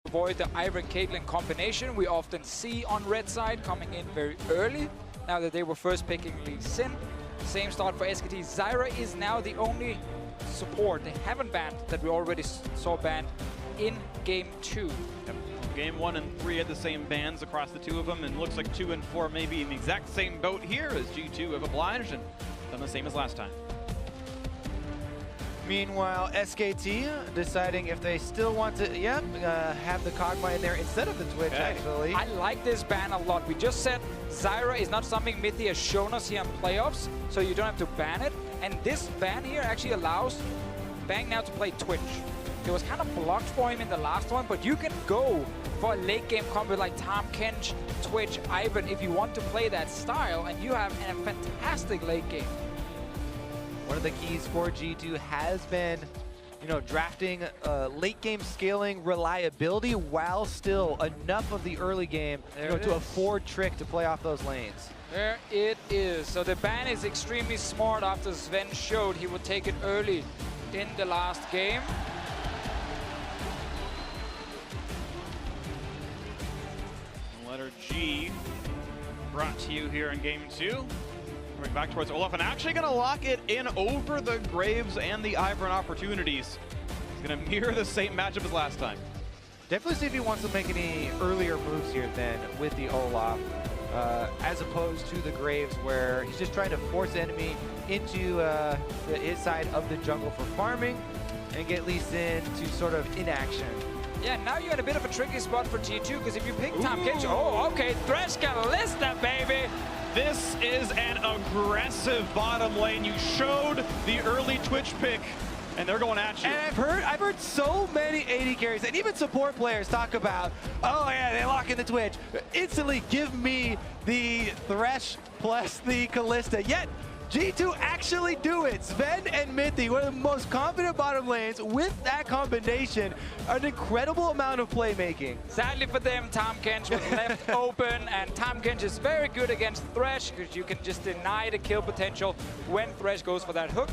avoid the Ivern-Caitlyn combination we often see on red side coming in very early. Now that they were first picking Lee Sin. Same start for SKT. Zyra is now the only support they haven't banned that we already saw banned in Game 2. Yep. Game 1 and 3 had the same bans across the two of them, and looks like 2 and 4 may be in the exact same boat here as G2 have obliged and done the same as last time. Meanwhile, SKT deciding if they still want to, have the Kog'Maw in there instead of the Twitch, actually. I like this ban a lot. We just said Zyra is not something Mithy has shown us here in playoffs, so you don't have to ban it. And this ban here actually allows Bang now to play Twitch. It was kind of blocked for him in the last one, but you can go for a late game combo like Tahm Kench, Twitch, Ivern if you want to play that style, and you have a fantastic late game. One of the keys for G2 has been, drafting late game scaling reliability while still enough of the early game to afford Trick to play off those lanes. There it is. So the ban is extremely smart after Sven showed he would take it early in the last game. Letter G brought to you here in Game 2. Coming back towards Olaf and actually going to lock it in over the Graves and the Ivern opportunities. He's going to mirror the same matchup as last time. Definitely see if he wants to make any earlier moves here then with the Olaf, as opposed to the Graves where he's just trying to force the enemy into his side of the jungle for farming and get Lee Sin to sort of inaction. Yeah, now you're in a bit of a tricky spot for G2 because if you pick Tahm Kench, oh, okay, Thresh Kalista, baby! This is an aggressive bottom lane. You showed the early Twitch pick, and they're going at you. And I've heard so many AD carries and even support players talk about, oh yeah, they lock in the Twitch. Instantly give me the Thresh plus the Kalista. Yet G2 actually do it. Sven and Mithy, one of the most confident bottom lanes with that combination. An incredible amount of playmaking. Sadly for them, Tahm Kench was left open, and Tahm Kench is very good against Thresh because you can just deny the kill potential when Thresh goes for that hook.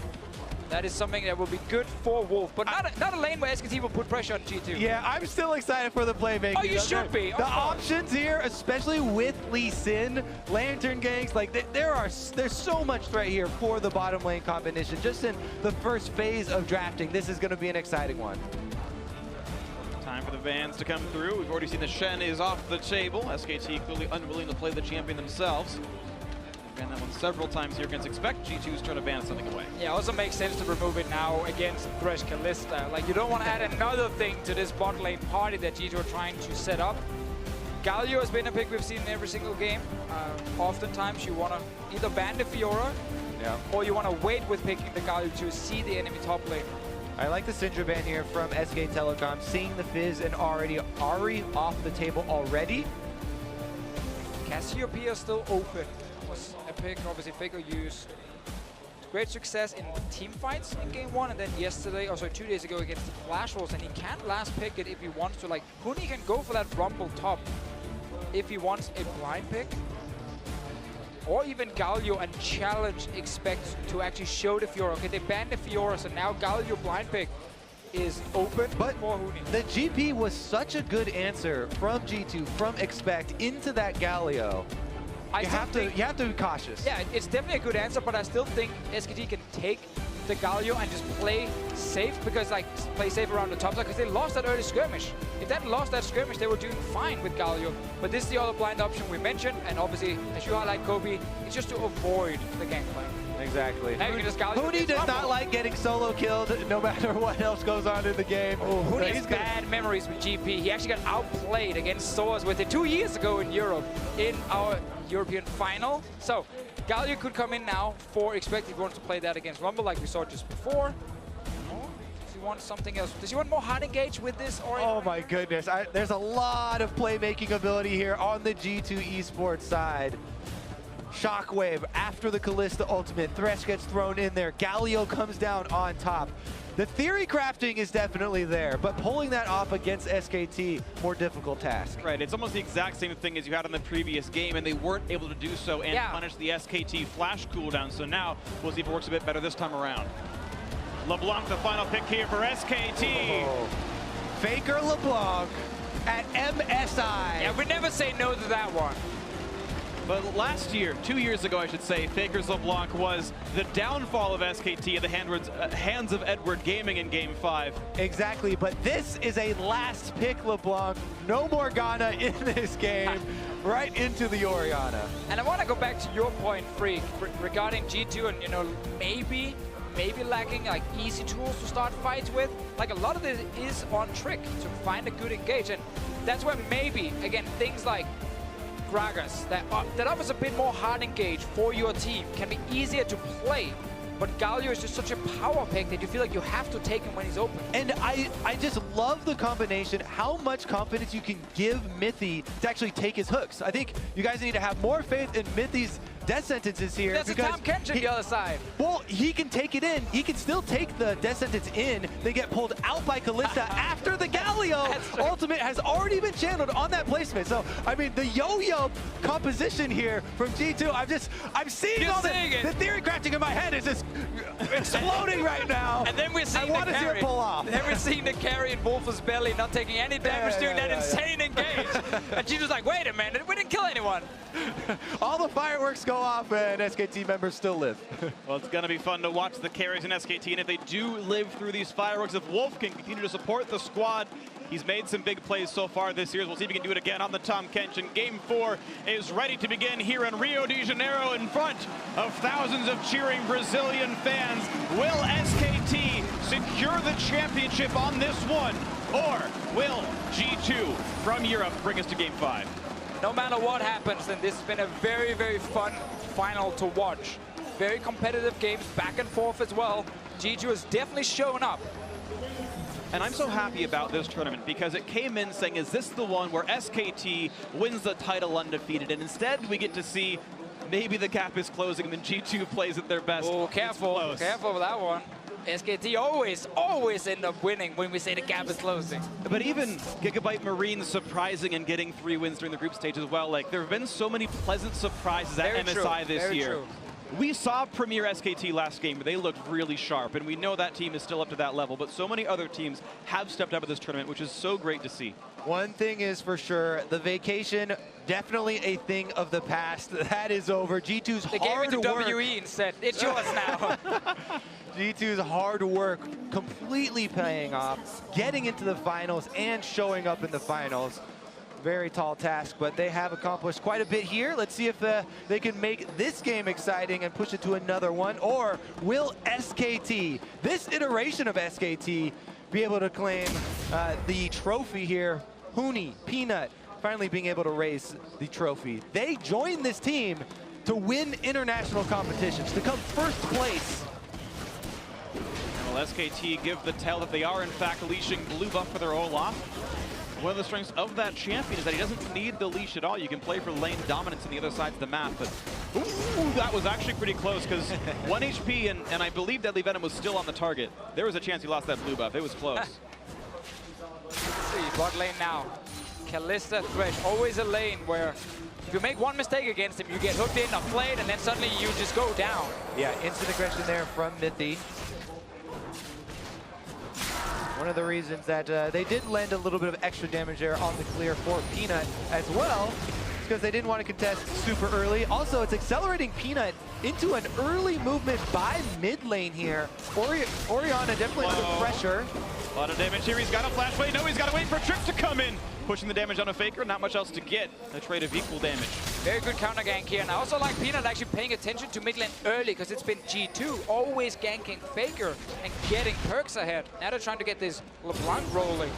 That is something that will be good for Wolf, but not a lane where SKT will put pressure on G2. Yeah, I'm still excited for the playmaking. Oh, you should be. The options here, especially with Lee Sin, Lantern ganks, like there's so much threat here for the bottom lane combination. Just in the first phase of drafting, this is going to be an exciting one. Time for the Vans to come through. We've already seen the Shen is off the table. SKT clearly unwilling to play the champion themselves. Ran that one several times here against Expect. G2's trying to ban something away. Yeah, also makes sense to remove it now against Thresh Kalista. Like, you don't want to add another thing to this bot lane party that G2 are trying to set up. Galio has been a pick we've seen in every single game. Oftentimes you want to either ban the Fiora, or you want to wait with picking the Galio to see the enemy top lane. I like the Syndra ban here from SK Telecom, seeing the Fizz and Ahri off the table already. Cassiopeia still open. Was a pick, obviously Faker used great success in team fights in Game 1, and then yesterday, 2 days ago against the Flash Wolves, and he can last pick it if he wants to. Like, Huni can go for that Rumble top if he wants a blind pick. Or even Galio and challenge Expect to actually show the Fiora. Okay, they banned the Fiora, so now Galio blind pick is open for Huni. The GP was such a good answer from G2, from Expect into that Galio. You have to be cautious. Yeah, it's definitely a good answer, but I still think SKT can take the Galio and just play safe, because play safe around the top side, because they lost that early skirmish. If they hadn't lost that skirmish, they were doing fine with Galio. But this is the other blind option we mentioned, and obviously, as you highlight, Kobe, it's just to avoid the gangplank. Exactly. Now you can just Galio. Huni does not like getting solo killed, no matter what else goes on in the game. Oh, Huni has bad memories with GP. He actually got outplayed against Soaz with it 2 years ago in Europe, in our European final. So Galio could come in now for Expect if he wants to play that against Rumble like we saw just before. Or does he want something else? Does he want more hard engage with this? Or oh my goodness, there's a lot of playmaking ability here on the G2 eSports side. Shockwave after the Kalista ultimate. Thresh gets thrown in there. Galio comes down on top. The theory crafting is definitely there, but pulling that off against SKT, more difficult task. Right, it's almost the exact same thing as you had in the previous game, and they weren't able to do so and punish the SKT flash cooldown. So now we'll see if it works a bit better this time around. LeBlanc, the final pick here for SKT. Oh. Faker LeBlanc MSI. Yeah, we never say no to that one. But last year, 2 years ago, I should say, Faker's LeBlanc was the downfall of SKT at the hands of Edward Gaming in Game 5. Exactly, but this is a last pick LeBlanc. No more Ghana in this game. Right into the Orianna. And I want to go back to your point, Freak, regarding G2 and, you know, maybe lacking like easy tools to start fights with. Like a lot of this is on Trick to find a good engage, and that's where maybe, again, things like Gragas that offers a bit more hard engage for your team can be easier to play. But Galio is just such a power pick that you feel like you have to take him when he's open. And I just love the combination, how much confidence you can give Mythy to actually take his hooks. I think you guys need to have more faith in Mythy's death sentences here. That's a Tom Kench on the other side. Well, he can take it in. He can still take the death sentence in. They get pulled out by Kalista after the Galio ultimate has already been channeled on that placement. So, I mean, the yo-yo composition here from G2, I'm seeing all the theory crafting in my head is just exploding right now. And then we're seeing I want to see it pull off. Then we're seeing the carry in Wolf's belly, not taking any damage, doing that insane engage. And G2's like, wait a minute, we didn't kill anyone. All the fireworks go off and SKT members still live. Well, it's going to be fun to watch the carries in SKT, and if they do live through these fireworks, if Wolf can continue to support the squad, he's made some big plays so far this year. We'll see if he can do it again on the Tom Kench. And Game 4 is ready to begin here in Rio de Janeiro in front of thousands of cheering Brazilian fans. Will SKT secure the championship on this one, or will G2 from Europe bring us to Game 5? No matter what happens, then this has been a very, very fun final to watch. Very competitive games, back and forth as well. G2 has definitely shown up. And I'm so happy about this tournament because it came in saying, is this the one where SKT wins the title undefeated? And instead, we get to see maybe the gap is closing and then G2 plays at their best. Oh, careful, careful with that one. SKT always end up winning when we say the gap is closing. But even Gigabyte Marine surprising and getting 3 wins during the group stage as well. Like, there have been so many pleasant surprises at MSI this year. We saw Premier SKT last game, but they looked really sharp, and we know that team is still up to that level, but so many other teams have stepped up at this tournament, which is so great to see. One thing is for sure, the vacation, definitely a thing of the past. That is over. G2's hard work. They gave it to WE and said, it's yours now. G2's hard work completely paying off, getting into the finals and showing up in the finals. Very tall task, but they have accomplished quite a bit here. Let's see if they can make this game exciting and push it to another one, or will SKT, this iteration of SKT, be able to claim the trophy here? Huni, Peanut, finally being able to raise the trophy. They joined this team to win international competitions, to come first place. Well, SKT give the tell that they are in fact leashing blue buff for their Olaf. One of the strengths of that champion is that he doesn't need the leash at all. You can play for lane dominance on the other sides of the map. But ooh, that was actually pretty close because 1 HP and I believe Deadly Venom was still on the target. There was a chance he lost that blue buff. It was close. Let's see, bot lane now. Kalista Thresh, always a lane where if you make one mistake against him, you get hooked in, played, and then suddenly you just go down. Yeah, instant aggression there from Mythy. One of the reasons that they did land a little bit of extra damage there on the clear for Peanut as well, because they didn't want to contest super early. Also, it's accelerating Peanut into an early movement by mid lane here. Orianna definitely under pressure. A lot of damage here. He's got a flash wait. No, he's got to wait for Trip to come in. Pushing the damage on a Faker, not much else to get. A trade of equal damage. Very good counter gank here. And I also like Peanut actually paying attention to mid lane early, because it's been G2 always ganking Faker and getting perks ahead. Now they're trying to get this LeBlanc rolling.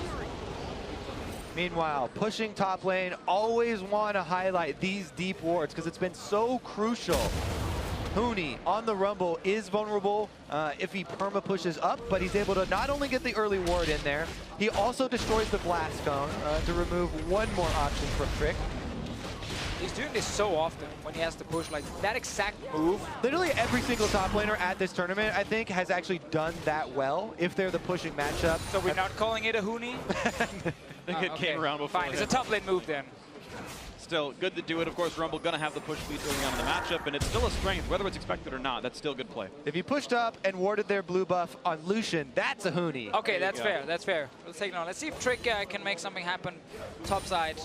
Meanwhile, pushing top lane, always want to highlight these deep wards because it's been so crucial. Huni on the Rumble is vulnerable if he perma pushes up, but he's able to not only get the early ward in there, he also destroys the blast cone to remove one more option for Frick. He's doing this so often when he has to push, like that exact move. Literally every single top laner at this tournament, I think, has actually done that well if they're the pushing matchup. So we're not calling it a Huni? I think it came around before. Fine, it's a top lane move then. Still good to do it. Of course, Rumble gonna have the push lead early on in the matchup, and it's still a strength, whether it's expected or not. That's still good play. If you pushed up and warded their blue buff on Lucian, that's a Huni. Okay, that's fair. That's fair. Let's take it on. Let's see if Trick can make something happen top side.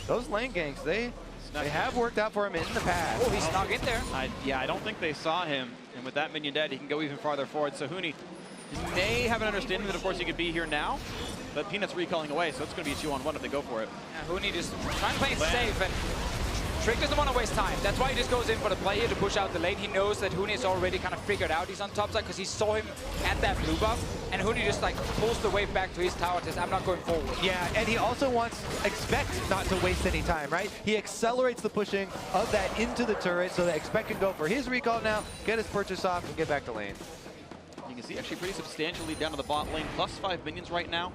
Those lane ganks, they have worked out for him in the past. Oh, he snuck in there. Yeah, I don't think they saw him. And with that minion dead, he can go even farther forward. So Huni may have an understanding that, of course, he could be here now. But Peanut's recalling away, so it's going to be a 2-on-1 if they go for it. Yeah, Huni just trying to play it safe, and Trick doesn't want to waste time. That's why he just goes in for the play here to push out the lane. He knows that Huni is already kind of figured out he's on top side because he saw him at that blue buff, and Huni just like pulls the wave back to his tower and says, I'm not going forward. Yeah, and he also expects not to waste any time, right? He accelerates the pushing of that into the turret so that Expect can go for his recall now, get his purchase off, and get back to lane. You can see actually pretty substantially down to the bot lane, +5 minions right now.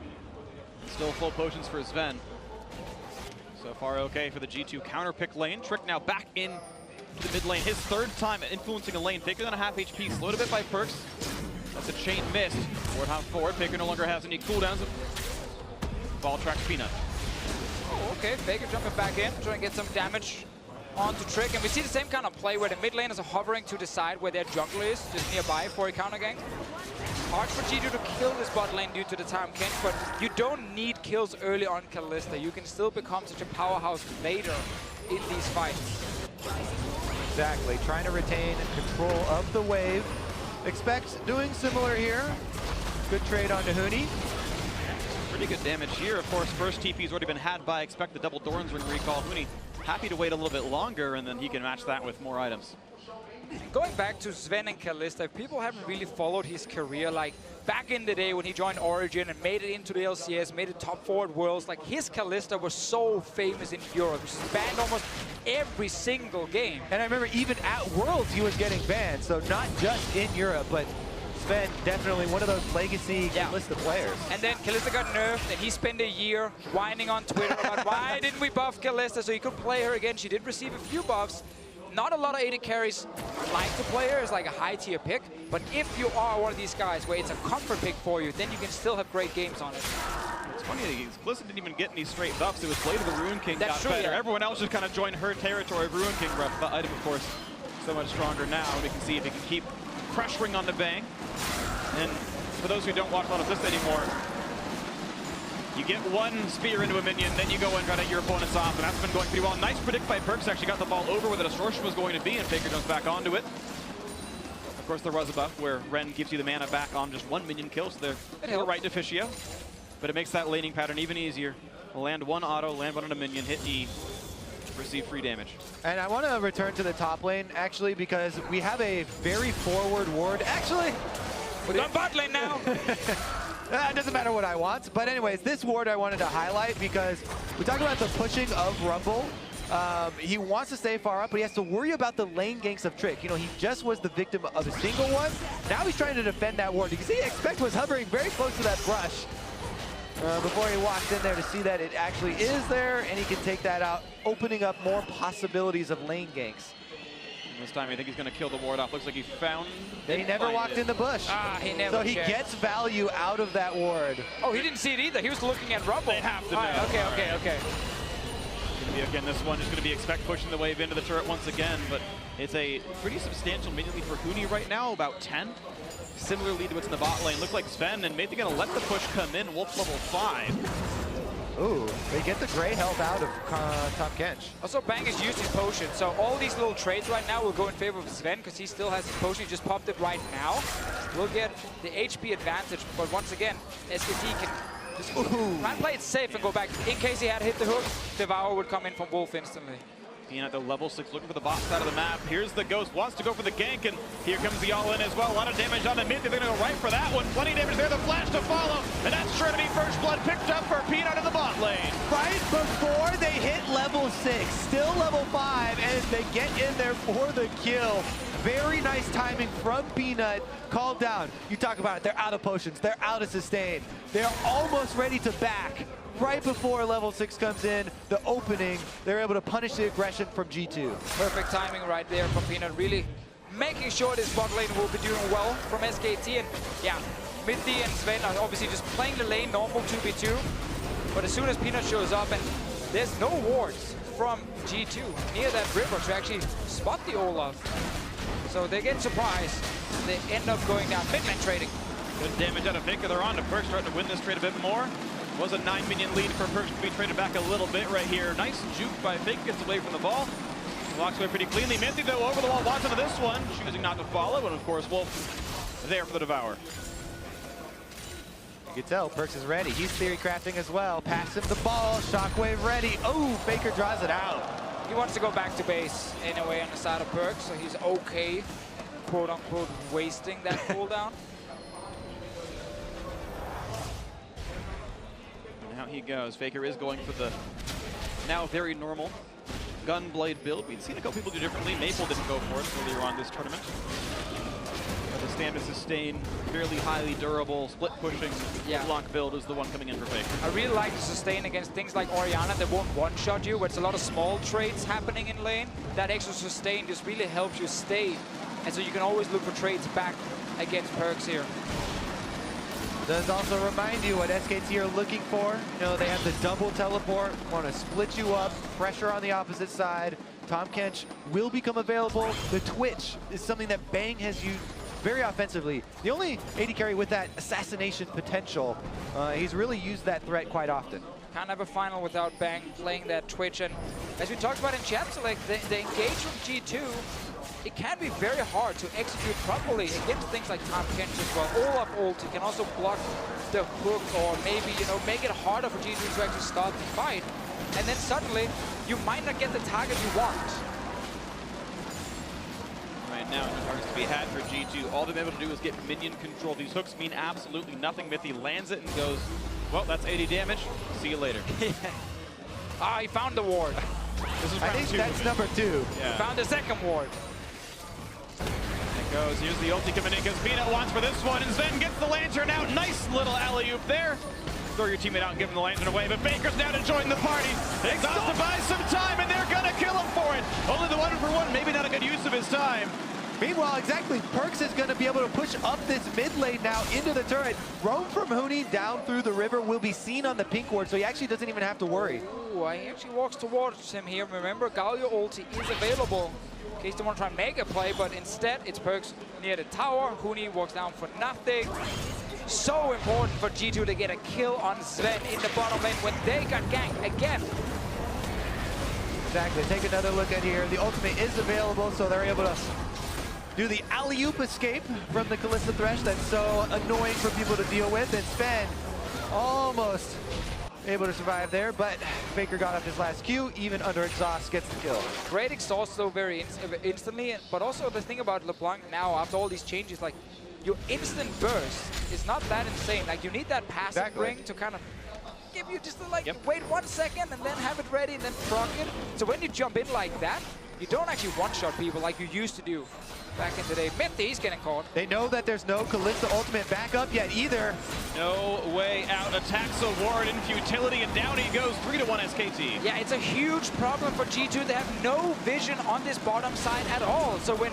Still full potions for Sven. So far okay for the G2 counter pick lane. Trick now back in to the mid lane. His third time influencing a lane. Faker than a half HP, slowed a bit by Perks. That's a chain missed. Forward hop forward. Faker no longer has any cooldowns. Ball tracks Peanut. Oh, okay. Faker jumping back in, trying to get some damage onto Trick. And we see the same kind of play where the mid laners are hovering to the side where their jungler is, just nearby for a counter gank. Hard for G2 to kill this bot lane due to the time Kench, but you don't need kills early on Kalista. You can still become such a powerhouse later in these fights. Exactly, trying to retain control of the wave. Expect doing similar here. Good trade onto Huni. Pretty good damage here. Of course, first TP's already been had by Expect the double Doran's Ring recall. Huni happy to wait a little bit longer, and then he can match that with more items. Going back to Sven and Kalista, if people haven't really followed his career, like back in the day when he joined Origin and made it into the LCS, made it top 4 at Worlds, like his Kalista was so famous in Europe. He banned almost every single game. And I remember even at Worlds he was getting banned, so not just in Europe, but Sven definitely one of those legacy Kalista players. And then Kalista got nerfed, and he spent a year whining on Twitter about why didn't we buff Kalista so he could play her again. She did receive a few buffs. Not a lot of AD carries like to play her as like a high tier pick, but if you are one of these guys where it's a comfort pick for you, then you can still have great games on it. It's funny, Kalista didn't even get any straight buffs. It was Blade of the Ruin King got true, better. yeah. Everyone else just kind of joined her territory. Ruin King ref, the item, of course, so much stronger now. We can see if he can keep pressuring on the bang. And for those who don't watch a lot of this anymore, you get one spear into a minion, then you go and try to get your opponents off, and that's been going pretty well. Nice predict by Perks, actually got the ball over where the distortion was going to be, and Faker jumps back onto it. Of course, there was a buff where Ren gives you the mana back on just one minion kill, so they're right to Fischio. But it makes that laning pattern even easier. Land one auto, land one on a minion, hit E, receive free damage. And I want to return to the top lane, actually, because we have a very forward ward. Actually, we're on bot lane now. It doesn't matter what I want. But anyways, this ward I wanted to highlight because we talk about the pushing of Rumble. He wants to stay far up, but he has to worry about the lane ganks of Trick. You know, he just was the victim of a single one. Now he's trying to defend that ward. You can see Expect was hovering very close to that brush before he walked in there to see that it actually is there, and he can take that out, opening up more possibilities of lane ganks. This time I think he's going to kill the ward off. Looks like he found... He never walked in the bush. He never So he gets value out of that ward. Oh, he didn't see it either. He was looking at Rumble. They have to know. Okay. Again, this one is going to be Expect pushing the wave into the turret once again, but it's a pretty substantial minion lead for Huni right now, about 10. Similar lead to what's in the bot lane. Looks like Sven and maybe going to let the push come in. Wolf level 5. Ooh, they get the gray health out of Top Kench. Also, Bang is used his potion, so all these little trades right now will go in favor of Sven because he still has his potion. He just popped it right now. We'll get the HP advantage, but once again, SKT can just try and play it safe and go back. In case he had hit the hook, Devour would come in from Wolf instantly. Being at the level 6, looking for the bot side of the map. Here's the Ghost, wants to go for the gank, and here comes the all-in as well. A lot of damage on the mid. They're going to go right for that one. Plenty of damage there. The flash to follow, and that's sure to be first blood picked up for Peanut in the bot lane. Right before they hit level 6, still level 5, and they get in there for the kill. Very nice timing from Peanut. Called down. You talk about it. They're out of potions. They're out of sustain. They're almost ready to back. Right before level 6 comes in, the opening, they're able to punish the aggression from G2. Perfect timing right there from Peanut, really making sure this bot lane will be doing well from SKT. And yeah, Mindy and Sven are obviously just playing the lane normal 2v2. But as soon as Peanut shows up, and there's no wards from G2 near that river to actually spot the Olaf. So they get surprised, and they end up going down mid-man trading. Good damage out of Faker. They're on to Perks, starting to win this trade a bit more. Was a 9 minion lead for Perks to be traded back a little bit right here. Nice juke by Fake, gets away from the ball. Walks away pretty cleanly. Minty though over the wall, wants into this one, choosing not to follow, and of course Wolf there for the Devour. You can tell Perks is ready. He's theory crafting as well. Pass him the ball, Shockwave ready. Oh, Faker draws it out. He wants to go back to base anyway on the side of Perks, so he's okay, quote unquote, wasting that cooldown. And out he goes. Faker is going for the now very normal Gunblade build. We'd seen a couple people do differently. Maple didn't go for it earlier on this tournament. But the stand to sustain, fairly highly durable, split pushing block build is the one coming in for Faker. I really like to sustain against things like Orianna that won't one-shot you, where it's a lot of small trades happening in lane. That extra sustain just really helps you stay. And so you can always look for trades back against Perks here. Does also remind you what SKT are looking for. You know, they have the double teleport, want to split you up, pressure on the opposite side. Tom Kench will become available. The Twitch is something that Bang has used very offensively. The only AD carry with that assassination potential. He's really used that threat quite often. Can't have a final without Bang playing that Twitch. And as we talked about in chat, so like the engage from G2, it can be very hard to execute properly against things like Tom Kench as well. Olaf ulti can also block the hook, or maybe, you know, make it harder for G2 to actually start the fight. And then suddenly, you might not get the target you want. Right now, no targets to be had for G2. All they've been able to do is get minion control. These hooks mean absolutely nothing. Mithy lands it and goes, well, that's 80 damage. See you later. Ah, he found the ward. This is I think that's number 2. Yeah. He found the second ward. Goes, here's the ulti coming in because Peanut wants for this one, and Sven gets the lantern out. Nice little alley-oop there. Throw your teammate out and give him the lantern away, but Baker's now to join the party. Exhausted by some time, and they're gonna kill him for it. Only the 1-for-1, maybe not a good use of his time. Meanwhile, exactly, Perks is going to be able to push up this mid lane now into the turret. Roam from Huni down through the river will be seen on the pink ward, so he actually doesn't even have to worry. Ooh, he actually walks towards him here. Remember, Galio ulti is available in case they want to try and make a play, but instead it's Perks near the tower. Huni walks down for nothing. So important for G2 to get a kill on Sven in the bottom lane when they got ganked again. Exactly, take another look at here. The ultimate is available, so they're able to do the alley-oop escape from the Kalista Thresh that's so annoying for people to deal with, and Sven almost able to survive there, but Faker got up his last Q, even under exhaust, gets the kill. Great exhaust though, very instantly, but also the thing about LeBlanc now, after all these changes, like your instant burst is not that insane. Like you need that passing ring to kind of give you just like wait 1 second and then have it ready and then proc it. So when you jump in like that, you don't actually one-shot people like you used to do back in the day. Mithy's getting caught. They know that there's no Kalista ultimate backup yet either. No way out. Attacks a ward in futility, and down he goes. 3-1 SKT. Yeah, it's a huge problem for G2. They have no vision on this bottom side at all. So when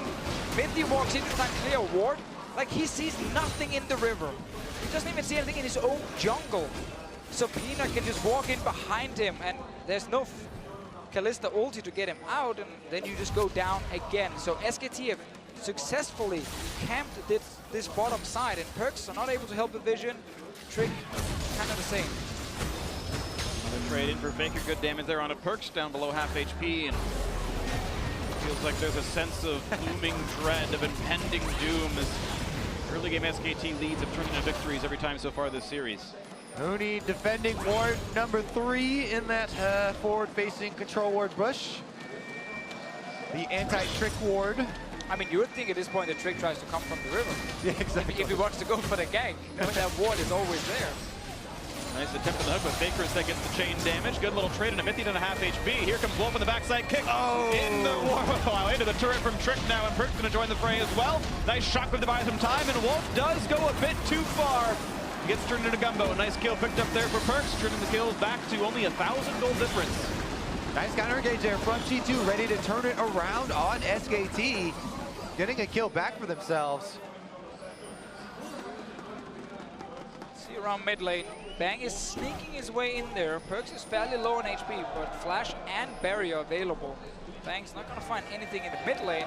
Mithy walks into that clear ward, like he sees nothing in the river. He doesn't even see anything in his own jungle. So Peanut can just walk in behind him, and there's no Kalista ulti to get him out, and then you just go down again. So SKT have successfully camped this bottom side, and Perks are not able to help the vision. Trick, kind of the same. Another trade in for Faker, good damage there on a Perks, down below half HP, and feels like there's a sense of looming dread of impending doom as early game SKT leads have turned into victories every time so far this series. Huni defending ward number 3 in that forward-facing control ward bush. The anti-trick ward. I mean, you would think at this point the Trick tries to come from the river. Yeah, exactly. If he wants to go for the gank, knowing that ward is always there. Nice attempt on the hook, but Faker instead gets the chain damage. Good little trade, and a Mithy down a half HP. Here comes Wolf on the backside kick. Oh! In the wow, into the turret from Trick now, and Perk's going to join the fray as well. Nice shockwave to buy some time, and Wolf does go a bit too far. Gets turned into Gumbo. A nice kill picked up there for Perks, turning the kills back to only 1,000 gold difference. Nice counter engage there from G2, ready to turn it around on SKT. Getting a kill back for themselves. See around mid lane. Bang is sneaking his way in there. Perks is fairly low on HP, but Flash and Barrier available. Bang's not going to find anything in the mid lane.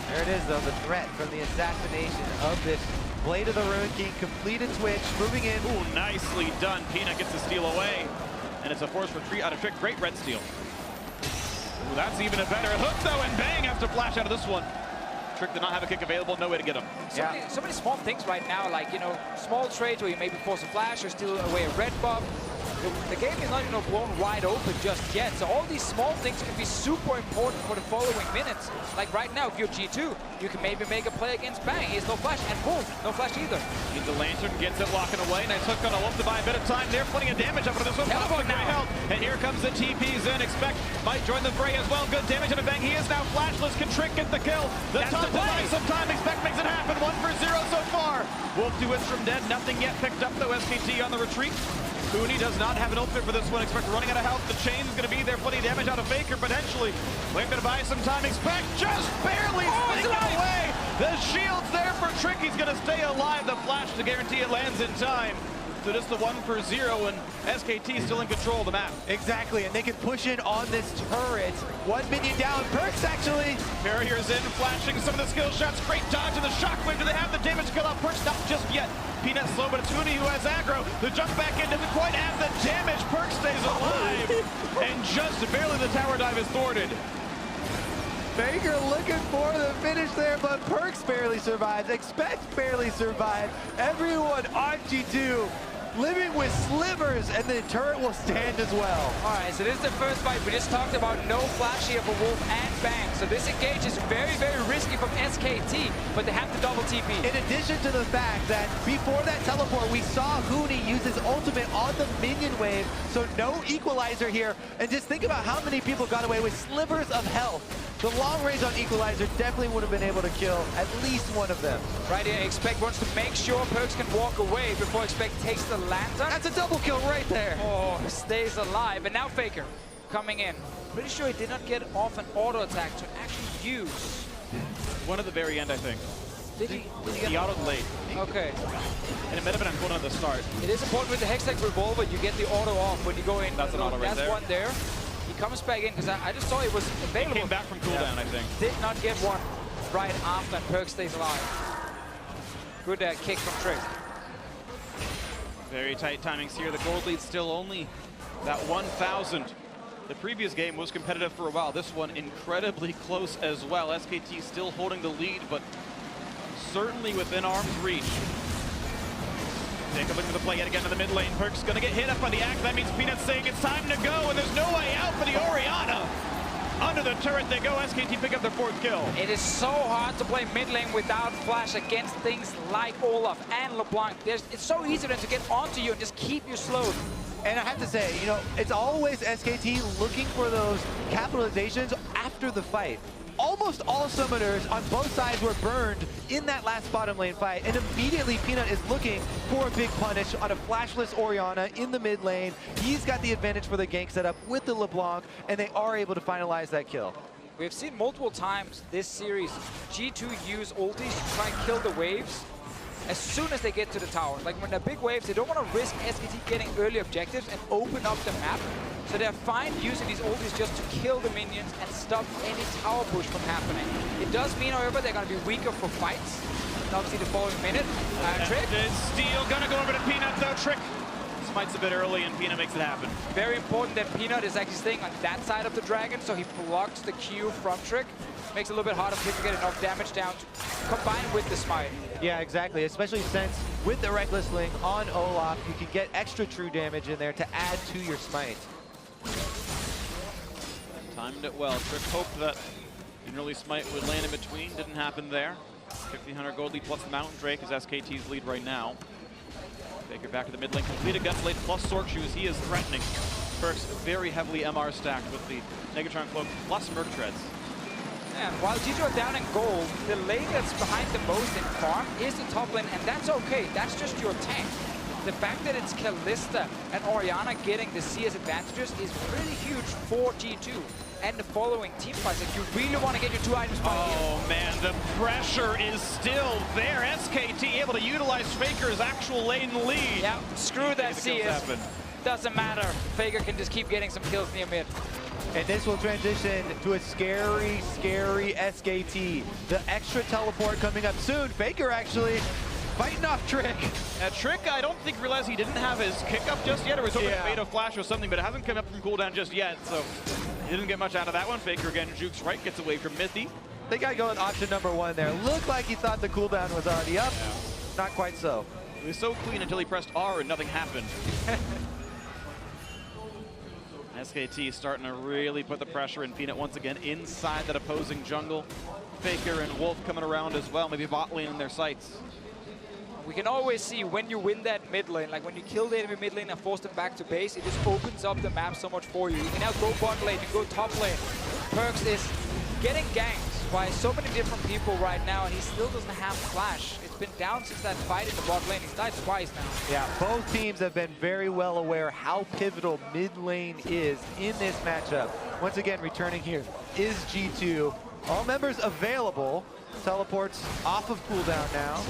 There it is, though, the threat from the assassination of this Blade of the Ruin King, completed Twitch, moving in. Ooh, nicely done. Peanut gets the steal away. And it's a forced retreat out of Trick. Great red steal. Ooh, that's even a better hook, though, and bang, has to flash out of this one. Trick did not have a kick available, no way to get him. So many small things right now, like, you know, small trades where you maybe force a flash or steal away a red buff. The game is not, you know, blown wide open just yet. So all these small things can be super important for the following minutes. Like right now, if you're G2, you can maybe make a play against Bang. He has no flash, and boom, no flash either. Needs the lantern, gets it locking away. Nice hook on Olaf to buy a bit of time there. Plenty of damage up for this one. Teleport now. Help. And here comes the TPs in. Expect might join the fray as well. Good damage on a Bang. He is now flashless. Can Trick get the kill? The That's top the play. some time. Expect makes it happen. 1 for 0 so far. Wolf 2 hits from dead. Nothing yet picked up though. SKT on the retreat. Cooney does not have an ultimate for this one. Expect running out of health. The chain is going to be there. Plenty of damage out of Faker potentially. Flame going to buy some time. Expect just barely sneaking away. The shield's there for Trick. He's going to stay alive. The flash to guarantee it lands in time. So just the 1 for 0, and SKT still in control of the map. Exactly, and they can push in on this turret. 1 minion down. Perks actually. Barriers in, flashing some of the skill shots. Great dodge and the shockwave. Do they have the damage to kill out Perks? Not just yet. Peanut slow, but it's Cooney who has aggro. The jump back in doesn't quite have the damage. Perks stays alive. And just barely the tower dive is thwarted. Faker looking for the finish there, but Perks barely survives. Expect barely survived. Everyone on G2 living with slivers, and the turret will stand as well. All right, so this is the first fight. We just talked about no flash here for Wolf and Bang. So this engage is very, very risky from SKT, but they have to double TP. In addition to the fact that before that teleport, we saw Hooney use his ultimate on the minion wave, so no equalizer here. And just think about how many people got away with slivers of health. The long range on equalizer definitely would have been able to kill at least one of them. Right here, Expect wants to make sure Perks can walk away before Expect takes the lantern. That's a double kill right there. Oh, stays alive. And now Faker coming in. Pretty sure he did not get off an auto attack to actually use. One at the very end, I think. Did he He autoed late. Okay. And it might have been on at the start. It is important with the Hextech Revolver, you get the auto off when you go in. That's an auto right there. That's one there. He comes back in, because I just saw it was available. He came back from cooldown, I think. Did not get one right after, and Perk stays alive. Good kick from Trick. Very tight timings here. The gold lead still only that 1,000. The previous game was competitive for a while. This one incredibly close as well. SKT still holding the lead, but certainly within arm's reach. Take a look at the play yet again in the mid lane. Perk's gonna get hit up by the axe. That means Peanut's saying it's time to go, and there's no way out for the Orianna. Under the turret they go. SKT pick up their 4th kill. It is so hard to play mid lane without flash against things like Olaf and LeBlanc. It's so easy then to get onto you and just keep you slowed. And I have to say, you know, it's always SKT looking for those capitalizations after the fight. Almost all summoners on both sides were burned in that last bottom lane fight, and immediately Peanut is looking for a big punish on a flashless Orianna in the mid lane. He's got the advantage for the gank setup with the LeBlanc, and they are able to finalize that kill. We've seen multiple times this series, G2 use ultis to try and kill the waves as soon as they get to the tower. Like when they're big waves, they don't want to risk SKT getting early objectives and open up the map. So they're fine using these ultis just to kill the minions and stop any tower push from happening. It does mean, however, they're going to be weaker for fights. And obviously the following minute, Trick. Steal gonna go over to Peanut though. Trick smites a bit early and Peanut makes it happen. Very important that Peanut is actually staying on that side of the dragon, so he blocks the Q from Trick. Makes it a little bit harder for him to get enough damage down to combine with the smite. Yeah, exactly, especially since with the Reckless Link on Olaf, you can get extra true damage in there to add to your smite. Timed it well. Trick hoped that an early smite would land in between. Didn't happen there. 1,500 gold lead plus the Mountain Drake is SKT's lead right now. Baker back to the mid lane. Completed Gunblade plus Sork Shoes. He is threatening. Perks very heavily MR stacked with the Negatron Cloak plus Merc Treads. And while G2 are down in gold, the lane that's behind the most in farm is the top lane, and that's okay. That's just your tank. The fact that it's Kalista and Orianna getting the CS advantages is really huge for G2 and the following team fights. If you really want to get your 2 items by here. Oh man, the pressure is still there. SKT able to utilize Faker's actual lane lead. Yeah, screw that CS. Doesn't matter. Faker can just keep getting some kills near mid. And this will transition to a scary, scary SKT. The extra teleport coming up soon. Faker actually fighting off Trick. Trick, I don't think realized he didn't have his kick up just yet, or was hoping to bait a flash or something, but it hasn't come up from cooldown just yet, so he didn't get much out of that one. Faker again, jukes right, gets away from Mithy. They got going option number 1 there. Looked like he thought the cooldown was already up. Yeah. Not quite so. He was so clean until he pressed R and nothing happened. SKT starting to really put the pressure in. Peanut once again inside that opposing jungle. Faker and Wolf coming around as well, maybe bot lane in their sights. We can always see when you win that mid lane, like when you kill the enemy mid lane and force them back to base, it just opens up the map so much for you. You can now go bot lane, you can go top lane. Perkz is getting ganked by so many different people right now, and he still doesn't have flash. It's been down since that fight in the bot lane. He's died twice now. Yeah, both teams have been very well aware how pivotal mid lane is in this matchup. Once again, returning here is G2. All members available. Teleports off of cooldown now.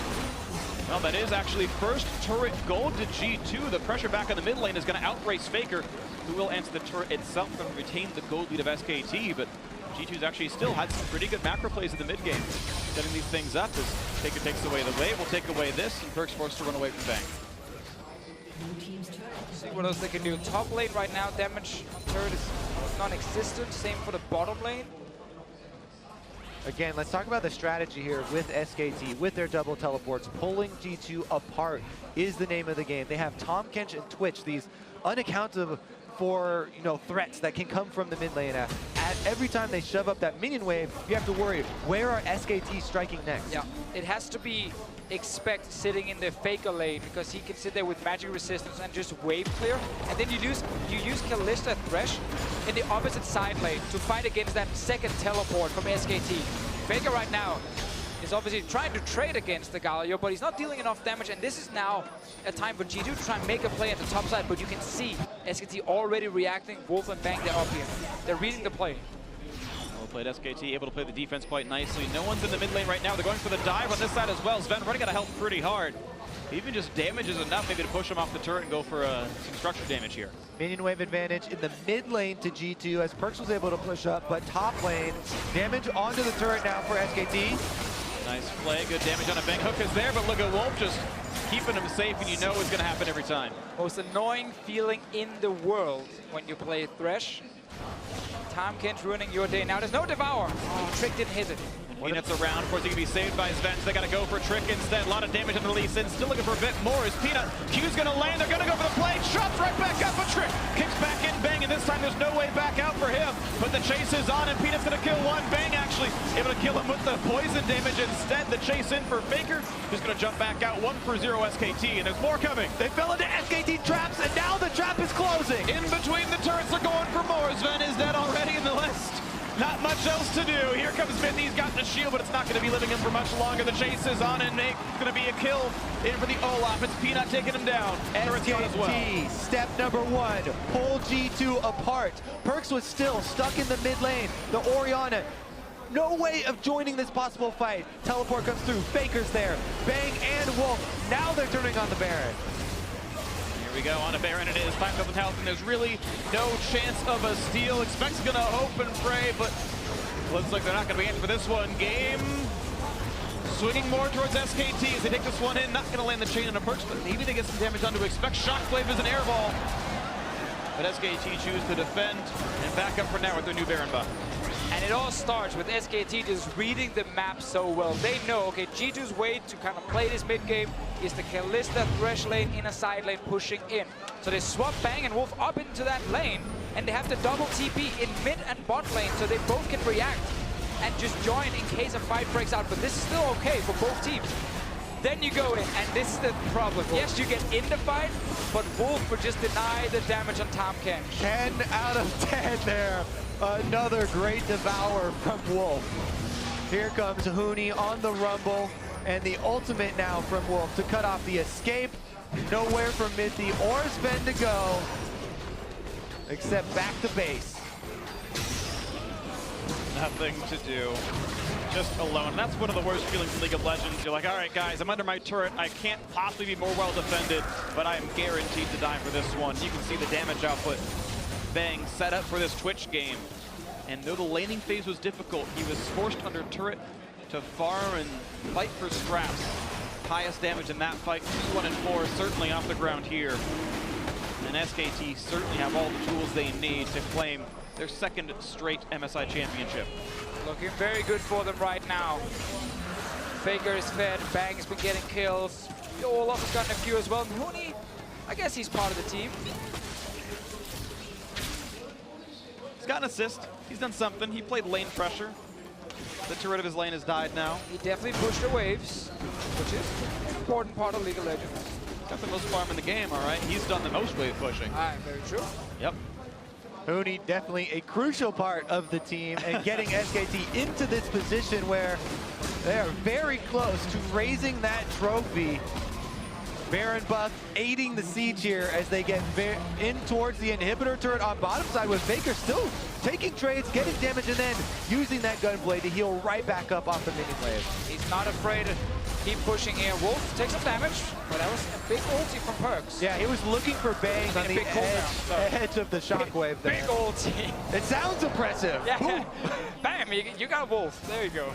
Well, that is actually first turret gold to G2. The pressure back on the mid lane is going to outrace Faker, who will answer the turret itself and retain the gold lead of SKT, but G2's actually still had some pretty good macro plays in the mid game. Setting these things up as Faker takes away the wave, will take away this, and Perkz forced to run away from Bang. See what else they can do. Top lane right now, damage on turret is non-existent. Same for the bottom lane. Again, let's talk about the strategy here with SKT, with their double teleports. Pulling G2 apart is the name of the game. They have Tahm Kench and Twitch, these unaccounted for threats that can come from the mid lane. Every time they shove up that minion wave, you have to worry, where are SKT striking next? Yeah, it has to be Expect sitting in the Faker lane, because he can sit there with magic resistance and just wave clear. And then you use Kalista Thresh in the opposite side lane to fight against that second teleport from SKT. Faker right now is obviously trying to trade against the Galio, but he's not dealing enough damage, and this is now a time for G2 to try and make a play at the top side, but you can see SKT already reacting. Wolf and Bang, they're up here. They're reading the play. Well played SKT, able to play the defense quite nicely. No one's in the mid lane right now. They're going for the dive on this side as well. Sven running out of health pretty hard. Even just damage is enough maybe to push him off the turret and go for some structure damage here. Minion wave advantage in the mid lane to G2 as Perkz was able to push up, but top lane, damage onto the turret now for SKT. Nice play, good damage on a Bang. Hook is there, but look at Wolf just keeping him safe, and you know it's going to happen every time. Most annoying feeling in the world when you play Thresh. Tahm Kench ruining your day. Now there's no Devour. Oh, Trick didn't hit it. Peanut's around. Of course, he can be saved by Sven. They got to go for Trick instead. A lot of damage on the Lee Sin. Still looking for a bit more. Is Peanut. Q's going to land. They're going to go for the play. Shots right back up. But Trick kicks back in. Bang. And this time there's no way back out for him. But the chase is on, and Peanut's going to kill one. Bang actually able to kill him with the poison damage instead. The chase in for Faker. Who's going to jump back out. 1-0 SKT. And there's more coming. They fell into SKT traps, and now the trap is closing. In between the turrets, they're going for more. Sven is dead already in the list. Not much else to do. Here comes Smith. He's got the shield, but it's not going to be living him for much longer. The chase is on, and it's going to be a kill in for the Olaf. It's Peanut taking him down. SKT, as well. Step number 1, pull G2 apart. Perkz was still stuck in the mid lane. The Orianna, no way of joining this possible fight. Teleport comes through. Faker's there. Bang and Wolf. Now they're turning on the Baron. Here we go on a Baron. It is 5,000 health, and there's really no chance of a steal. Expect's going to hope and pray, but looks like they're not going to be in for this one. Game swinging more towards SKT as they take this one in. Not going to land the chain on a Perkz, but maybe they get some damage onto Expect. Shockwave is an air ball, but SKT choose to defend and back up for now with their new Baron buff. And it all starts with SKT just reading the map so well. They know, okay, G2's way to kind of play this mid game is the Kalista Thresh lane in a side lane pushing in. So they swap Bang and Wolf up into that lane, and they have the double TP in mid and bot lane, so they both can react and just join in case a fight breaks out. But this is still okay for both teams. Then you go in, and this is the problem. Yes, you get in the fight, but Wolf would just deny the damage on Tahm Kench. 10 out of 10 there. Another great devour from Wolf. Here comes Huni on the rumble, and the ultimate now from Wolf to cut off the escape. Nowhere for Mithy or Sven to go, except back to base. Nothing to do. Just alone. That's one of the worst feelings in League of Legends. You're like, all right, guys, I'm under my turret. I can't possibly be more well defended, but I am guaranteed to die for this one. You can see the damage output. Bang, set up for this Twitch game. And though the laning phase was difficult, he was forced under turret to farm and fight for scraps. highest damage in that fight. 2, 1, and 4, certainly off the ground here. And SKT certainly have all the tools they need to claim their second straight MSI Championship. Looking very good for them right now. Faker is fed, Bang has been getting kills. Olaf has gotten a few as well. Mooney, I guess he's part of the team. He's got an assist. He's done something. He played lane pressure. The turret of his lane has died now. He definitely pushed the waves, which is an important part of League of Legends. Got the most farm in the game, all right? He's done the most wave pushing. Very true. Yep. Uni definitely a crucial part of the team and getting SKT into this position where they are very close to raising that trophy. Baron buff aiding the siege here as they get in towards the inhibitor turret on bottom side with Faker still taking trades, getting damage, and then using that gunblade to heal right back up off the minion wave. He's not afraid to keep pushing here. Wolf takes some damage, but that was a big ulti from Perks. Yeah, he was looking for Bang on the edge of the shockwave there. Big ulti. It sounds impressive. Yeah. Bam, you got Wolf. There you go.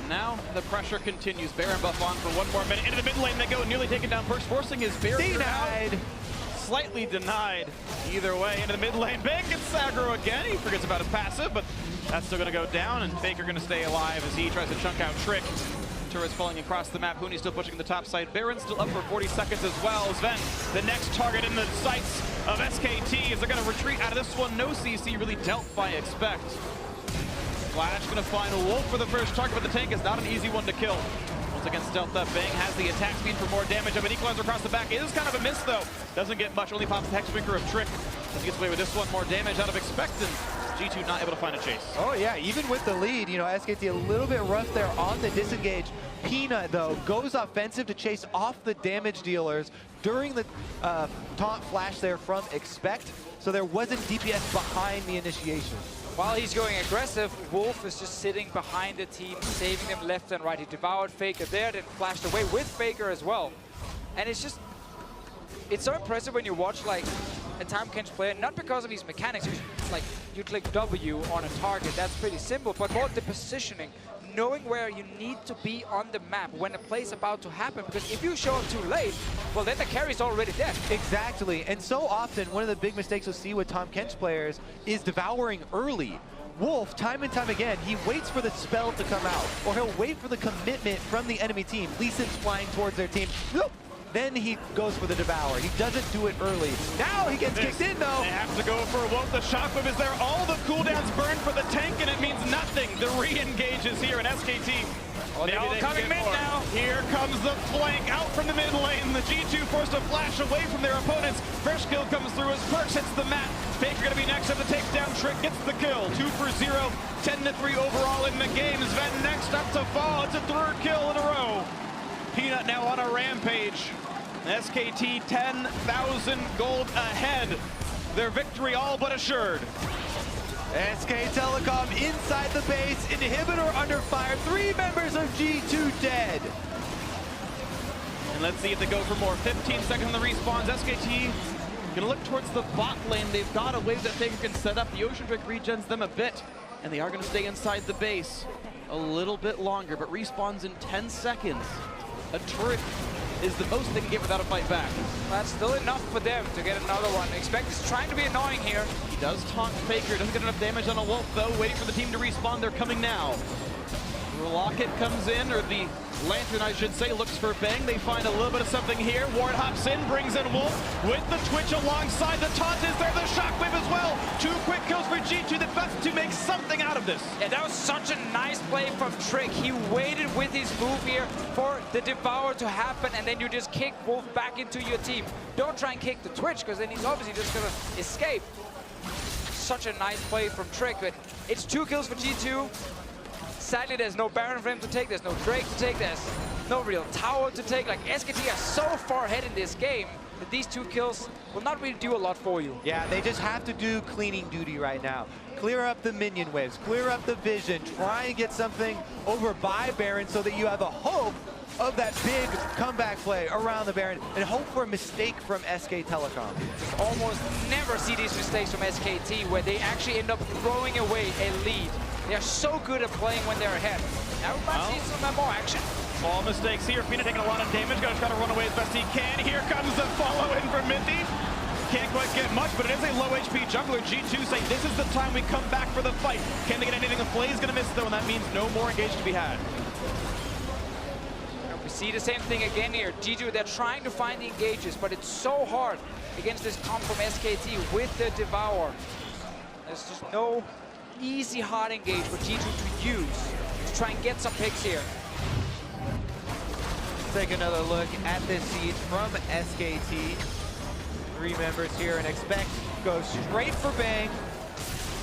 Now the pressure continues. Baron buff on for 1 more minute. Into the mid lane they go, nearly taken down. Perks forcing his barrier denied. Out. Slightly denied. Either way, into the mid lane. Bang gets aggro again. He forgets about his passive, but that's still going to go down, and Faker going to stay alive as he tries to chunk out Trick. Turrets falling across the map. Huni still pushing the top side. Baron still up for 40 seconds as well. Sven, the next target in the sights of SKT. Is they're going to retreat out of this one. No CC really dealt by Expect. Flash going to find a Wolf for the first target, but the tank is not an easy one to kill. Once again, stealth up. Bang has the attack speed for more damage. Of an equalizer across the back. It is kind of a miss, though. Doesn't get much. Only pops the Hexbreaker of Trick. As he gets away with this one. More damage out of Expect, and G2 not able to find a chase. Oh, yeah. Even with the lead, you know, SKT a little bit rough there on the disengage. Peanut, though, goes offensive to chase off the damage dealers during the taunt flash there from Expect. So there wasn't DPS behind the initiation. While he's going aggressive, Wolf is just sitting behind the team, saving them left and right. He devoured Faker there, then flashed away with Faker as well. And it's just, it's so impressive when you watch like a Tahm Kench player, not because of his mechanics, like you click W on a target, that's pretty simple, but more the positioning, knowing where you need to be on the map when a play's about to happen, because if you show up too late, well then the carry's already dead. Exactly, and so often one of the big mistakes you'll see with Tahm Kench players is devouring early. Wolf, time and time again, he waits for the spell to come out, or he'll wait for the commitment from the enemy team. Lee Sin's flying towards their team. Whoop! Then he goes for the devour. He doesn't do it early. Now he gets kicked in, though. They have to go for Wolf. The shockwave is there. All the cooldowns burn for the tank, and it means nothing. The re-engage is here in SKT. Oh, they're all coming mid now. Here comes the flank out from the mid lane. The G2 forced to flash away from their opponents. First kill comes through as Perks hits the mat. Faker going to be next up to take down Trick. Gets the kill. 2 for 0. 10-3 overall in the game. Sven next up to fall. It's a 3rd kill in a row. Peanut now on a rampage. SKT 10,000 gold ahead. Their victory all but assured. SK Telecom inside the base. Inhibitor under fire. 3 members of G2 dead. And let's see if they go for more. 15 seconds on the respawns. SKT gonna look towards the bot lane. They've got a wave that Faker can set up. The Ocean Drake regens them a bit. And they are gonna stay inside the base a little bit longer, but respawns in 10 seconds. A turret is the most they can get without a fight back. That's still enough for them to get another one. Expect is trying to be annoying here. He does taunt Faker, doesn't get enough damage on a Wolf though, waiting for the team to respawn. They're coming now. Rocket comes in, or the Lantern I should say, looks for Bang. They find a little bit of something here. Ward hops in, brings in Wolf with the Twitch alongside. The taunt is there, the shockwave as well. 2 quick kills for G2, the best to make something out of this. Yeah, that was such a nice play from Trick. He waited with his move here for the devour to happen, and then you just kick Wolf back into your team. Don't try and kick the Twitch, because then he's obviously just gonna escape. Such a nice play from Trick, but it's 2 kills for G2. Sadly, there's no Baron for him to take, there's no Drake to take, there's no real tower to take. Like, SKT are so far ahead in this game that these 2 kills will not really do a lot for you. Yeah, they just have to do cleaning duty right now. Clear up the minion waves, clear up the vision, try and get something over by Baron so that you have a hope of that big comeback play around the Baron, and hope for a mistake from SK Telecom. Almost never see these mistakes from SKT where they actually end up throwing away a lead They are so good at playing when they're ahead. Now we might see some more action. Small mistakes here. Fina taking a lot of damage. Gonna try to run away as best he can. Here comes the follow in from Minty. Can't quite get much, but it is a low HP jungler. G2 say this is the time we come back for the fight. Can they get anything? The Flay's gonna miss though, and that means no more engage to be had. We see the same thing again here. G2, they're trying to find the engages, but it's so hard against this comp from SKT with the Devour. There's just no easy hard engage for G2 to use to try and get some picks here. Take another look at this siege from SKT. 3 members here and expect go straight for Bang.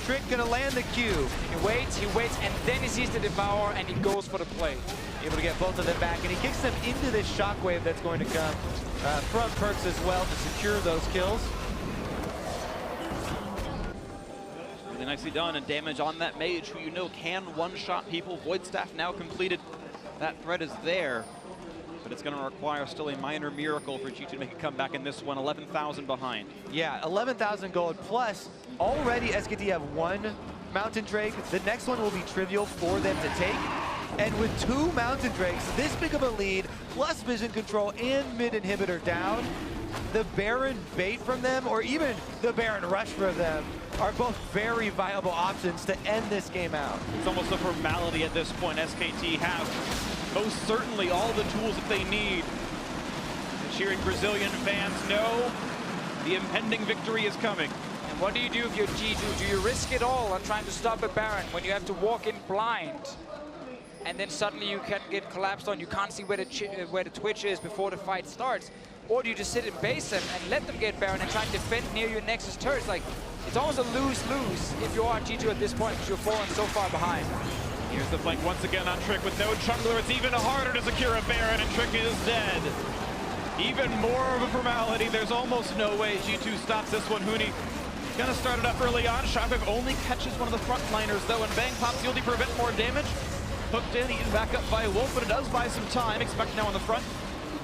Trick gonna land the Q. He waits, and then he sees the Devour and he goes for the play. Able to get both of them back, and he kicks them into this shockwave that's going to come from Perkz as well to secure those kills. Really nicely done, and damage on that mage who you know can one-shot people. Void Staff now completed. That threat is there, but it's going to require still a minor miracle for G2 to make a comeback in this one. 11,000 behind. Yeah, 11,000 gold plus. Already SKT have 1 Mountain Drake. The next one will be trivial for them to take. And with 2 Mountain Drakes, this big of a lead, plus vision control and mid inhibitor down, the Baron bait from them, or even the Baron rush from them, are both very viable options to end this game out. It's almost a formality at this point. SKT have most certainly all the tools that they need. The cheering Brazilian fans know the impending victory is coming. And what do you do if you're G2? Do you risk it all on trying to stop a Baron when you have to walk in blind? And then suddenly you can get collapsed on, you can't see where the Twitch is before the fight starts. Or do you just sit in base and let them get Baron and try and defend near your Nexus turrets? Like, it's almost a lose-lose if you are G2 at this point because you're falling so far behind. Here's the flank once again on Trick with no jungler. It's even harder to secure a Baron, and Trick is dead. Even more of a formality. There's almost no way G2 stops this one. Huni gonna start it up early on. Shockwave only catches one of the frontliners though, and Bang pops Yuldi for a bit more damage. Hooked in, eaten back up by Wolf, but it does buy some time. Expect now on the front.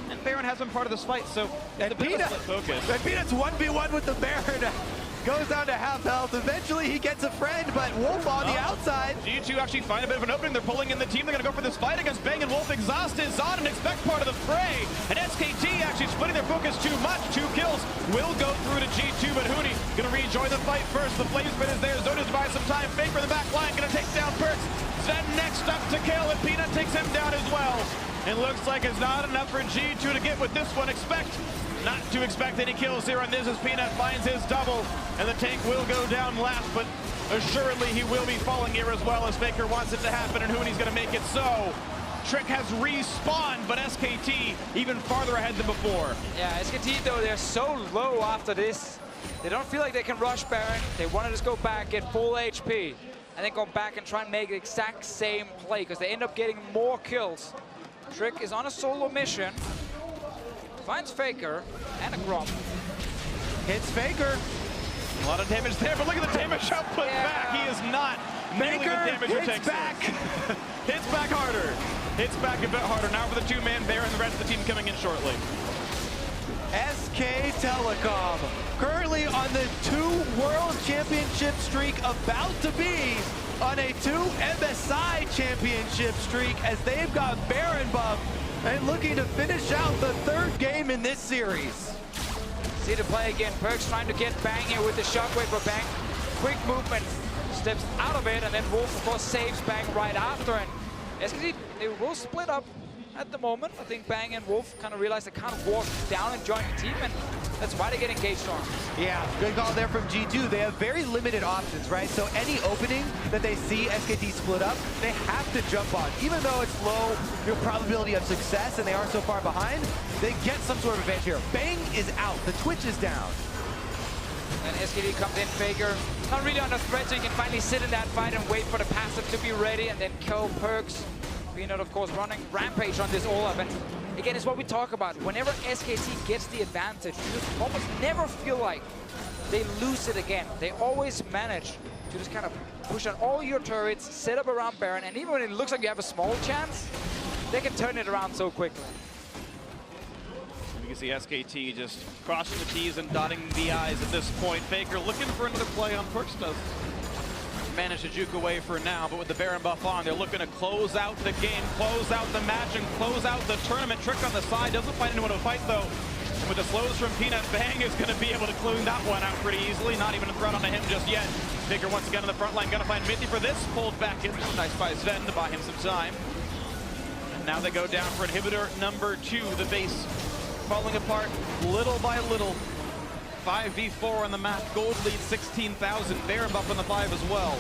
And Baron has been part of this fight, so it's a bit of a split focus. And Peanut's 1v1 with the Baron. Goes down to half health. Eventually he gets a friend, but Wolf on the outside. G2 actually find a bit of an opening. They're pulling in the team. They're going to go for this fight against Bang and Wolf. Exhaust is on and expect part of the fray. And SKT actually splitting their focus too much. 2 kills will go through to G2, but Huni going to rejoin the fight first. The flame spin is there. Zoda's buys some time. Fake for the back line. Going to take down Perkz. Then next up to kill, and Peanut takes him down as well. It looks like it's not enough for G2 to get with this one. Not to expect any kills here on this as Peanut finds his double, and the tank will go down last, but assuredly he will be falling here as well as Faker wants it to happen, and Huni's going to make it so. Trick has respawned, but SKT even farther ahead than before. Yeah, SKT though, they're so low after this. They don't feel like they can rush Baron. They want to just go back, get full HP, and then go back and try and make the exact same play, because they end up getting more kills. Trick is on a solo mission. Finds Faker and a Grump. Hits Faker. A lot of damage there, but look at the damage output back. He is not nearly the damage hits back. Hits back harder. Hits back a bit harder. Now for the 2-man Baron, the rest of the team coming in shortly. SK Telecom, currently on the 2 World Championship streak, about to be on a 2 MSI Championship streak as they've got Baron buff and looking to finish out the 3rd game in this series. See the play again. Perkz trying to get Bang here with the shockwave, but Bang, quick movement, steps out of it, and then Wolf, of course, saves Bang right after. And SKT, they will split up at the moment. I think Bang and Wolf kind of realize they can't walk down and join the team, and that's why they get engaged on. Yeah, good call there from G2. They have very limited options, right? So any opening that they see SKT split up, they have to jump on. Even though it's low your probability of success and they are so far behind, they get some sort of advantage here. Bang is out, the Twitch is down. And SKT comes in, Faker, not really under threat, so you can finally sit in that fight and wait for the passive to be ready and then kill Perkz. Peanut, of course, running rampage on this Olaf, and again, it's what we talk about. Whenever SKT gets the advantage, you just almost never feel like they lose it again. They always manage to just kind of push on all your turrets, set up around Baron, and even when it looks like you have a small chance, they can turn it around so quickly. You can see SKT just crossing the T's and dotting the I's at this point. Faker looking for another play on Perkz does. managed to juke away for now, but with the Baron buff on, they're looking to close out the game, close out the match, and close out the tournament. Trick on the side, doesn't find anyone to fight though. And with the slows from Peanut, Bang is going to be able to clean that one out pretty easily. Not even a threat onto him just yet. Vigor once again on the front line, going to find Mithy for this. Pulled back in. Nice by Sven to buy him some time. And now they go down for inhibitor number 2. The base falling apart little by little. 5v4 on the map. Gold lead 16,000. Baron buff on the 5 as well.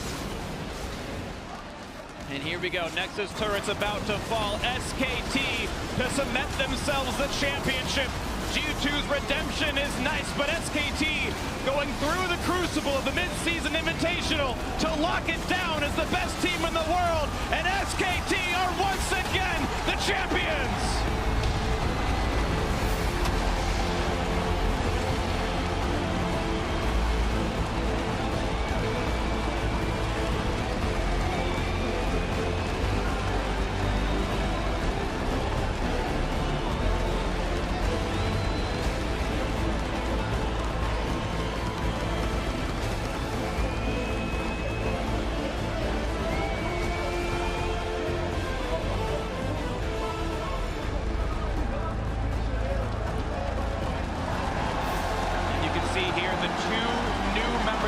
And here we go. Nexus turret's about to fall. SKT to cement themselves the championship. G2's redemption is nice, but SKT going through the crucible of the mid-season invitational to lock it down as the best team in the world. And SKT are once again the champions.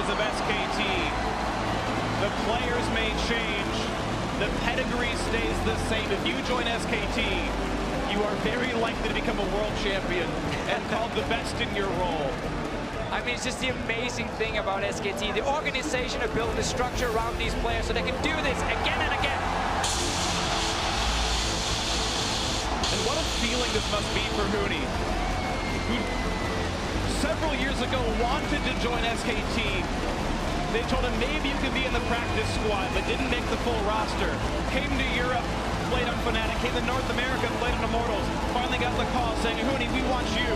Of SKT. The players may change. The pedigree stays the same. If you join SKT, you are very likely to become a world champion and called the best in your role. I mean, it's just the amazing thing about SKT. The organization have built the structure around these players so they can do this again and again. And what a feeling this must be for Huni, who several years ago wanted to join SKT. They told him maybe you could be in the practice squad, but didn't make the full roster. Came to Europe, played on Fnatic, came to North America, played on Immortals. Finally got the call saying, Huni, we want you.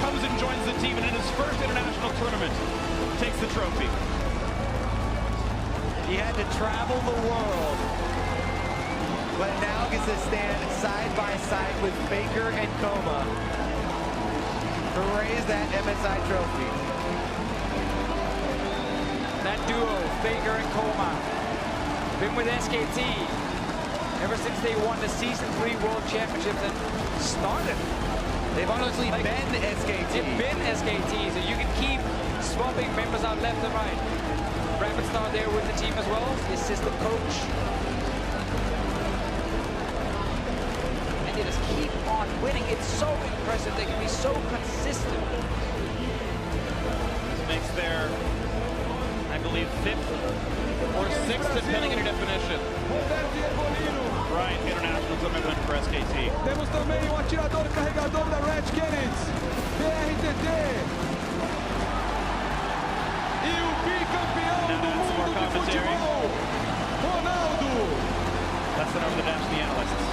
Comes and joins the team, and in his first international tournament, takes the trophy. He had to travel the world, but now gets to stand side by side with Faker and Coma to raise that MSI trophy. That duo, Faker and Coma, been with SKT ever since they won the Season 3 World Championships and started. They've honestly been SKT. They've been SKT, so you can keep swapping members out left and right. Rapid Star there with the team as well, the assistant coach. And they just keep on winning. It's so impressive. They can be so consistent. This makes their, I believe, 5th or 6th, depending on your definition. Right, international tournament win for SKT. Temos também o atirador carregador da Red Canids, BRTT. E o bicampeão do mundo de futebol, Ronaldo. Let's send over the dash to the analysts.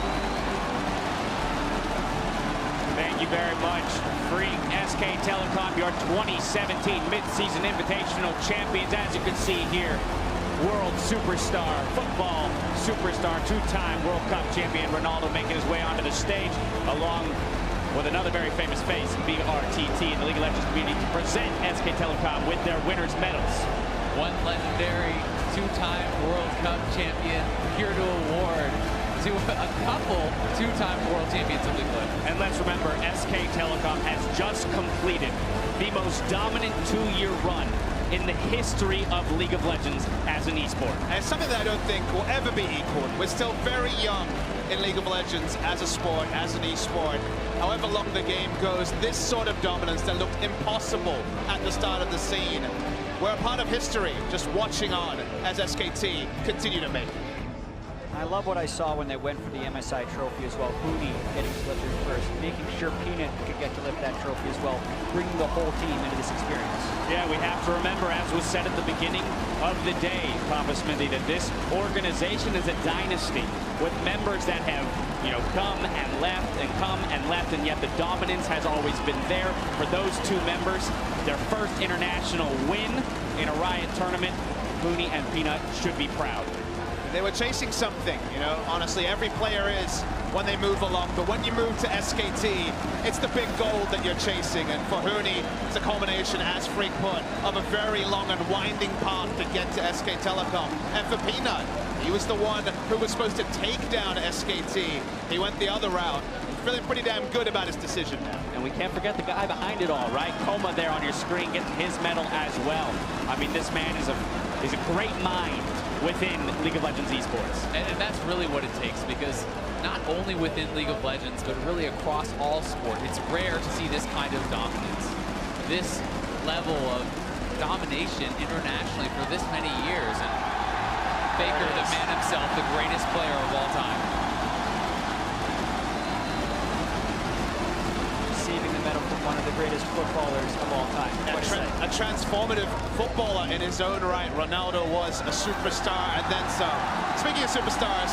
Thank you very much. Free SK Telecom, your 2017 mid-season invitational champions. As you can see here, world superstar, football superstar, 2-time World Cup champion Ronaldo making his way onto the stage, along with another very famous face, BRTT, in the League of Legends community, to present SK Telecom with their winners' medals. One legendary 2-time World Cup champion, here to award to a couple 2-time world champions of League of Legends. And let's remember, SK Telecom has just completed the most dominant 2-year run in the history of League of Legends as an esport. And it's something that I don't think will ever be equaled. We're still very young in League of Legends as a sport, as an esport. However long the game goes, this sort of dominance that looked impossible at the start of the scene, we're a part of history, just watching on as SKT continue to make it. I love what I saw when they went for the MSI trophy as well. Huni getting selected first, making sure Peanut could get to lift that trophy as well, bringing the whole team into this experience. Yeah, we have to remember, as was said at the beginning of the day, Papa Smithy, that this organization is a dynasty with members that have, come and left and come and left, and yet the dominance has always been there for those two members. Their first international win in a Riot tournament. Huni and Peanut should be proud. They were chasing something, honestly, every player is. when they move along. But when you move to SKT, it's the big goal that you're chasing. And for Huni, it's a culmination, as Freak put, of a very long and winding path to get to SK Telecom. And for Peanut, he was the one who was supposed to take down SKT. He went the other route. Feeling pretty damn good about his decision now. And we can't forget the guy behind it all, right? Coma there on your screen getting his medal as well. I mean, this man is a great mind within League of Legends esports. And that's really what it takes, because not only within League of Legends, but really across all sport, it's rare to see this kind of dominance. This level of domination internationally for this many years. And Faker, the man himself, the greatest player of all time. Receiving the medal from one of the greatest footballers of all time. A transformative footballer in his own right. Ronaldo was a superstar and then some. Speaking of superstars.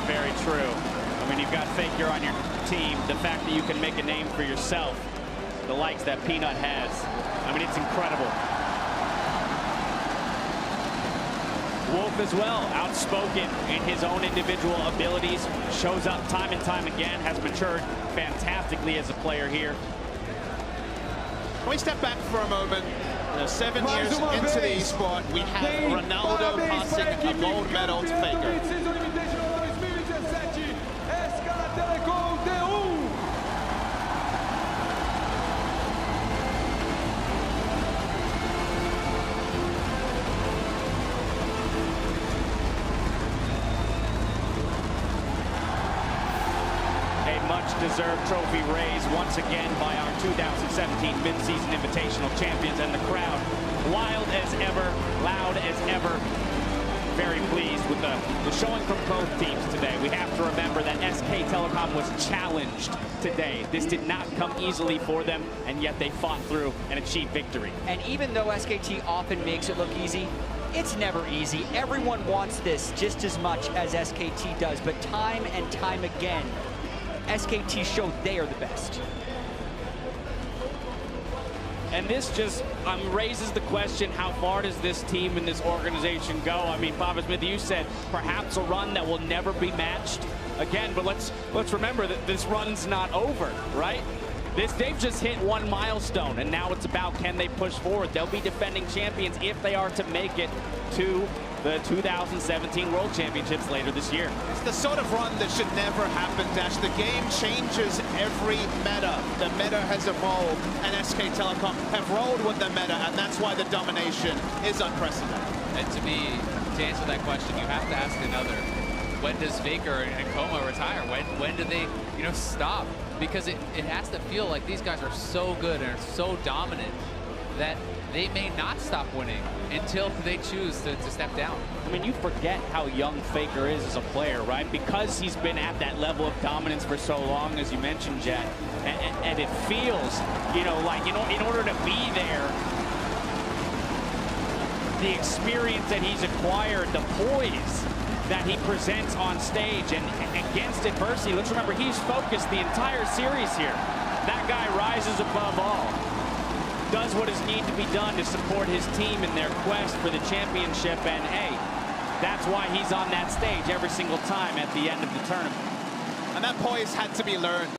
Very true. I mean, you've got Faker on your team. The fact that you can make a name for yourself, the likes that Peanut has, I mean, it's incredible. Wolf as well, outspoken in his own individual abilities, shows up time and time again, has matured fantastically as a player here. Can we step back for a moment? 7 years into the esport, we have Ronaldo passing a gold medal to Faker. Telecom T1. Much-deserved trophy raised once again by our 2017 mid-season invitational champions, and the crowd wild as ever, loud as ever. Very pleased with the showing from both teams today. We have to remember that SK Telecom was challenged today. This did not come easily for them, and yet they fought through and achieved victory. And even though SKT often makes it look easy, it's never easy. Everyone wants this just as much as SKT does, but time and time again, SKT showed they are the best. And this just raises the question, how far does this team and this organization go? I mean, Papa Smith, you said perhaps a run that will never be matched again, but let's remember that this run's not over, right? They've just hit one milestone, and now it's about, can they push forward? They'll be defending champions if they are to make it to the 2017 World Championships later this year. It's the sort of run that should never happen, Dash. The game changes every meta. The meta has evolved, and SK Telecom have rolled with the meta, and that's why the domination is unprecedented. And to me, to answer that question, you have to ask another. When does Faker and Coma retire? When do they, stop? Because it has to feel like these guys are so good and are so dominant that they may not stop winning until they choose to step down. I mean, you forget how young Faker is as a player, right? Because he's been at that level of dominance for so long, as you mentioned, Jet. And it feels, like, in order to be there, the experience that he's acquired, the poise that he presents on stage and against adversity. Let's remember, he's focused the entire series here. That guy rises above all, does what is needed to be done to support his team in their quest for the championship, and hey, that's why he's on that stage every single time at the end of the tournament. And that poise had to be learned.